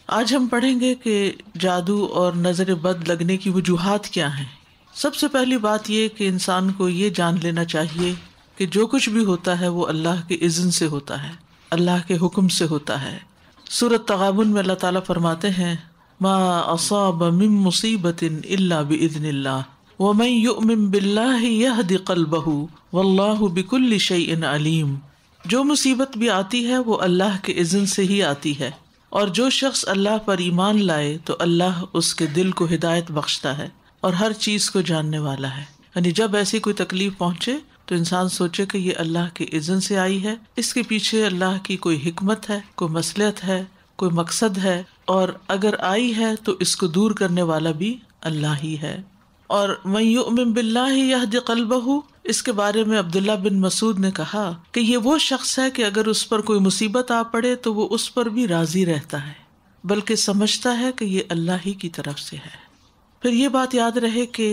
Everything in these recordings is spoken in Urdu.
آج ہم پڑھیں گے کہ جادو اور نظر بد لگنے کی وجوہات کیا ہیں۔ سب سے پہلی بات یہ کہ انسان کو یہ جان لینا چاہیے کہ جو کچھ بھی ہوتا ہے وہ اللہ کے اذن سے ہوتا ہے، اللہ کے حکم سے ہوتا ہے۔ سورۃ تغابن میں اللہ تعالیٰ فرماتے ہیں ما اصاب من مصیبت الا باذن اللہ ومن یؤمن باللہ یہد قلبہ واللہ بکل شیء علیم۔ جو مصیبت بھی آتی ہے وہ اللہ کے اذن سے ہی آتی ہے، اور جو شخص اللہ پر ایمان لائے تو اللہ اس کے دل کو ہدایت بخشتا ہے اور ہر چیز کو جاننے والا ہے۔ یعنی جب ایسی کوئی تکلیف پہنچے تو انسان سوچے کہ یہ اللہ کے اذن سے آئی ہے، اس کے پیچھے اللہ کی کوئی حکمت ہے، کوئی مصلحت ہے، کوئی مقصد ہے، اور اگر آئی ہے تو اس کو دور کرنے والا بھی اللہ ہی ہے۔ اور من یؤمن باللہ یہد قلبہ، اس کے بارے میں عبداللہ بن مسعود نے کہا کہ یہ وہ شخص ہے کہ اگر اس پر کوئی مصیبت آ پڑے تو وہ اس پر بھی راضی رہتا ہے، بلکہ سمجھتا ہے کہ یہ اللہ ہی کی طرف سے ہے۔ پھر یہ بات یاد رہے کہ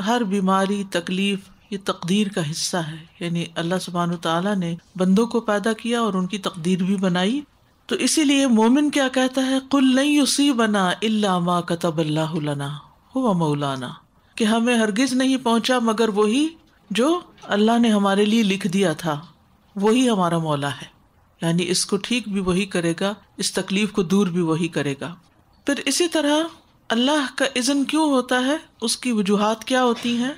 ہر بیماری، تکلیف یہ تقدیر کا حصہ ہے، یعنی اللہ سبحانہ تعالیٰ نے بندوں کو پیدا کیا اور ان کی تقدیر بھی بنائی۔ تو اسی لیے مومن کیا کہتا ہے، قل لن یصیبنا الا ما کتب اللہ لنا هو مولانا، کہ ہمیں ہرگز نہیں پہنچا مگر وہی جو اللہ نے ہمارے لیے لکھ دیا تھا، وہی ہمارا مولا ہے، یعنی اس کو ٹھیک بھی وہی کرے گا، اس تکلیف کو دور بھی وہی کرے گا۔ پھر اسی طرح اللہ کا اذن کیوں ہوتا ہے، اس کی وجوہات کیا ہوتی ہیں،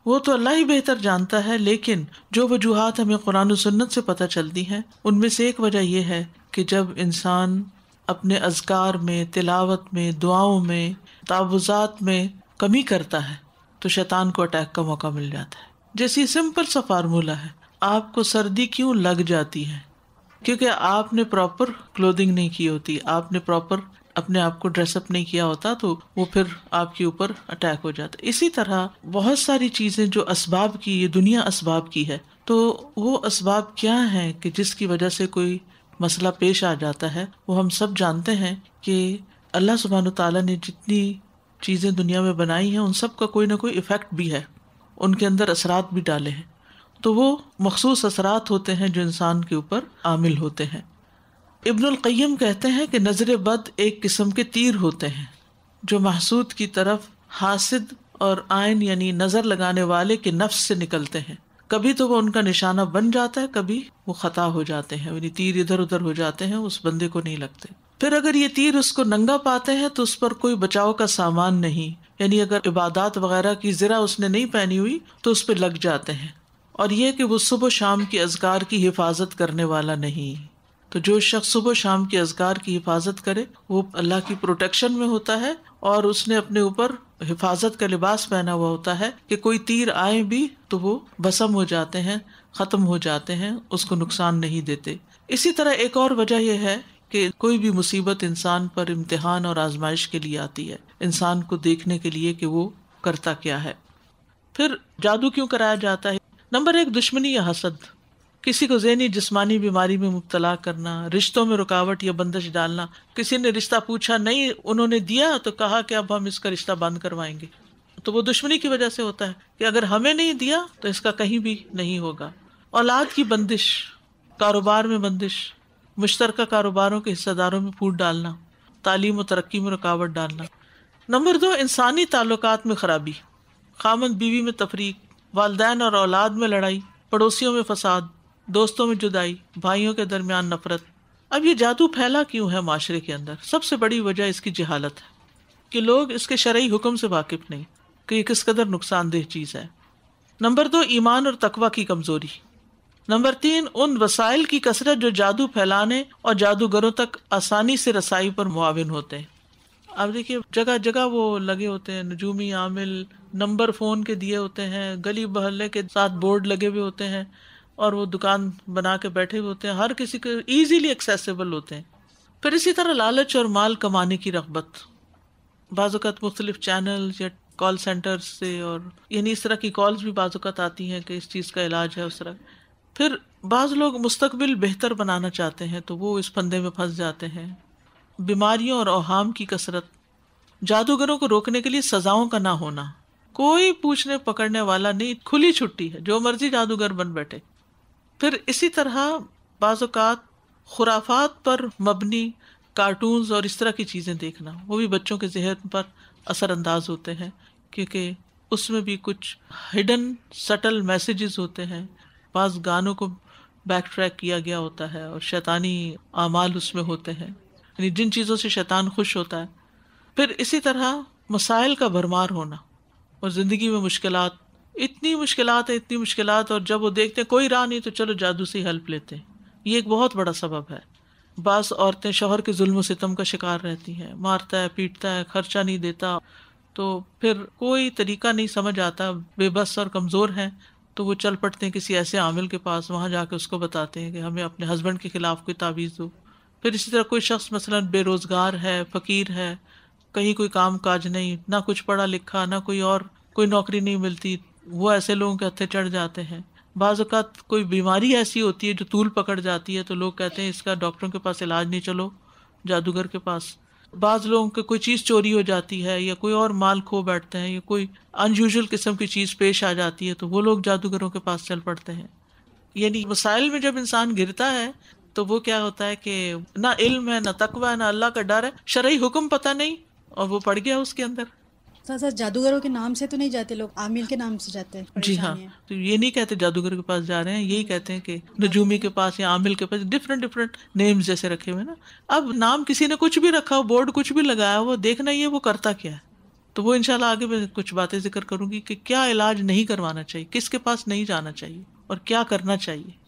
وہ تو اللہ ہی بہتر جانتا ہے، لیکن جو وجوہات ہمیں قرآن و سنت سے پتہ چلتی ہیں ان میں سے ایک وجہ یہ ہے کہ جب انسان اپنے اذکار میں، تلاوت میں، دعاؤں میں، تعوذات میں کمی کرتا ہے تو شیطان کو اٹیک کا موقع مل جاتا ہے۔ جیسی سمپل سا فارمولا ہے، آپ کو سردی کیوں لگ جاتی ہے؟ کیونکہ آپ نے پراپر کلودنگ نہیں کی ہوتی، آپ نے پراپر اپنے آپ کو ڈریس اپ نہیں کیا ہوتا، تو وہ پھر آپ کے اوپر اٹیک ہو جاتا ہے۔ اسی طرح بہت ساری چیزیں جو اسباب کی، یہ دنیا اسباب کی ہے، تو وہ اسباب کیا ہیں کہ جس کی وجہ سے کوئی مسئلہ پیش آ جاتا ہے، وہ ہم سب جانتے ہیں کہ اللہ سبحانہ تعالیٰ نے جتنی چیزیں دنیا میں بنائی ہیں ان سب کا کوئی نہ کوئی ایفیکٹ بھی ہے، ان کے اندر اثرات بھی ڈالے ہیں، تو وہ مخصوص اثرات ہوتے ہیں جو انسان کے اوپر عامل ہوتے ہیں۔ ابن القیم کہتے ہیں کہ نظر بد ایک قسم کے تیر ہوتے ہیں جو محسود کی طرف حاسد اور عین یعنی نظر لگانے والے کے نفس سے نکلتے ہیں۔ کبھی تو وہ ان کا نشانہ بن جاتا ہے، کبھی وہ خطا ہو جاتے ہیں، یعنی تیر ادھر ادھر ہو جاتے ہیں، اس بندے کو نہیں لگتے۔ پھر اگر یہ تیر اس کو ننگا پاتے ہیں تو اس پر کوئی بچاؤ کا سامان نہیں، یعنی اگر عبادات وغیرہ کی زرہ اس نے نہیں پہنی ہوئی تو اس پہ لگ جاتے ہیں۔ اور یہ کہ وہ صبح و شام کی اذکار کی حفاظت کرنے والا نہیں، تو جو شخص صبح و شام کی اذکار کی حفاظت کرے وہ اللہ کی پروٹیکشن میں ہوتا ہے، اور اس نے اپنے اوپر حفاظت کا لباس پہنا ہوا ہوتا ہے کہ کوئی تیر آئے بھی تو وہ بسم ہو جاتے ہیں، ختم ہو جاتے ہیں، اس کو نقصان نہیں دیتے۔ اسی طرح ایک اور وجہ یہ ہے کہ کوئی بھی مصیبت انسان پر امتحان اور آزمائش کے لیے آتی ہے، انسان کو دیکھنے کے لیے کہ وہ کرتا کیا ہے۔ پھر جادو کیوں کرایا جاتا ہے؟ نمبر 1، دشمنی یا حسد، کسی کو ذہنی جسمانی بیماری میں مبتلا کرنا، رشتوں میں رکاوٹ یا بندش ڈالنا۔ کسی نے رشتہ پوچھا، نہیں انہوں نے دیا تو کہا کہ اب ہم اس کا رشتہ بند کروائیں گے، تو وہ دشمنی کی وجہ سے ہوتا ہے کہ اگر ہمیں نہیں دیا تو اس کا کہیں بھی نہیں ہوگا۔ اولاد کی بندش، کاروبار میں بندش، مشترکہ کاروباروں کے حصہ داروں میں پھوٹ ڈالنا، تعلیم و ترقی میں رکاوٹ ڈالنا۔ نمبر 2، انسانی تعلقات میں خرابی، خامند بیوی میں تفریق، والدین اور اولاد میں لڑائی، پڑوسیوں میں فساد، دوستوں میں جدائی، بھائیوں کے درمیان نفرت۔ اب یہ جادو پھیلا کیوں ہے معاشرے کے اندر؟ سب سے بڑی وجہ اس کی جہالت ہے کہ لوگ اس کے شرعی حکم سے واقف نہیں کہ یہ کس قدر نقصان دہ چیز ہے۔ نمبر 2، ایمان اور تقوی کی کمزوری۔ نمبر 3، ان وسائل کی کثرت جو جادو پھیلانے اور جادوگروں تک آسانی سے رسائی پر معاون ہوتے ہیں۔ اب دیکھیے جگہ جگہ وہ لگے ہوتے ہیں، نجومی عامل نمبر فون کے دیے ہوتے ہیں، گلی محلے کے ساتھ بورڈ لگے ہوئے ہوتے ہیں، اور وہ دکان بنا کے بیٹھے ہوئے ہوتے ہیں، ہر کسی کے ایزیلی ایکسیسیبل ہوتے ہیں۔ پھر اسی طرح لالچ اور مال کمانے کی رغبت، بعض اوقات مختلف چینل یا کال سینٹر سے، اور یعنی اس طرح کی کالز بھی بعض اوقات آتی ہیں کہ اس چیز کا علاج ہے اس طرح۔ پھر بعض لوگ مستقبل بہتر بنانا چاہتے ہیں تو وہ اس پھندے میں پھنس جاتے ہیں۔ بیماریوں اور اوہام کی کثرت، جادوگروں کو روکنے کے لیے سزاؤں کا نہ ہونا، کوئی پوچھنے پکڑنے والا نہیں، کھلی چھٹی ہے، جو مرضی جادوگر بن بیٹھے۔ پھر اسی طرح بعض اوقات خرافات پر مبنی کارٹونز اور اس طرح کی چیزیں دیکھنا، وہ بھی بچوں کے ذہن پر اثر انداز ہوتے ہیں، کیونکہ اس میں بھی کچھ ہڈن سٹل میسیجز ہوتے ہیں. بعض گانوں کو بیک ٹریک کیا گیا ہوتا ہے اور شیطانی اعمال اس میں ہوتے ہیں، یعنی جن چیزوں سے شیطان خوش ہوتا ہے. پھر اسی طرح مسائل کا بھرمار ہونا اور زندگی میں مشکلات، اتنی مشکلات ہیں، اتنی مشکلات، اور جب وہ دیکھتے ہیں کوئی راہ نہیں تو چلو جادو سے ہیلپ لیتے ہیں. یہ ایک بہت بڑا سبب ہے. بعض عورتیں شوہر کے ظلم و ستم کا شکار رہتی ہیں، مارتا ہے، پیٹتا ہے، خرچہ نہیں دیتا، تو پھر کوئی طریقہ نہیں سمجھ آتا، بے بس اور کمزور ہیں، تو وہ چل پڑتے ہیں کسی ایسے عامل کے پاس، وہاں جا کے اس کو بتاتے ہیں کہ ہمیں اپنے ہسبینڈ کے خلاف کوئی تعویذ دو. پھر اسی طرح کوئی شخص مثلا بے روزگار ہے، فقیر ہے، کہیں کوئی کام کاج نہیں، نہ کچھ پڑھا لکھا، نہ کوئی نوکری نہیں ملتی، وہ ایسے لوگوں کے ہتھے چڑھ جاتے ہیں. بعض اوقات کوئی بیماری ایسی ہوتی ہے جو طول پکڑ جاتی ہے، تو لوگ کہتے ہیں اس کا ڈاکٹروں کے پاس علاج نہیں، چلو جادوگر کے پاس. بعض لوگوں کی کوئی چیز چوری ہو جاتی ہے، یا کوئی اور مال کھو بیٹھتے ہیں، یا کوئی ان یوزول قسم کی چیز پیش آ جاتی ہے، تو وہ لوگ جادوگروں کے پاس چل پڑتے ہیں. یعنی مسائل میں جب انسان گرتا ہے تو وہ کیا ہوتا ہے کہ نہ علم ہے، نہ تقوی ہے، نہ اللہ کا ڈر ہے، شرعی حکم پتہ نہیں، اور وہ پڑ گیا اس کے اندر. ساتھ ساتھ جادوگروں کے نام سے تو نہیں جاتے لوگ، عامل کے نام سے جاتے ہیں، جی ہاں، پریشانی ہے. تو یہ نہیں کہتے جادوگر کے پاس جا رہے ہیں، یہی کہتے ہیں کہ نجومی کے پاس یا عامل کے پاس، ڈفرینٹ نیمز جیسے رکھے ہوئے نا. اب نام کسی نے کچھ بھی رکھا ہو، بورڈ کچھ بھی لگایا ہو، دیکھنا یہ وہ کرتا کیا ہے. تو وہ انشاءاللہ آگے میں کچھ باتیں ذکر کروں گی کہ کیا علاج نہیں کروانا چاہیے، کس کے پاس نہیں جانا چاہیے اور کیا کرنا چاہیے.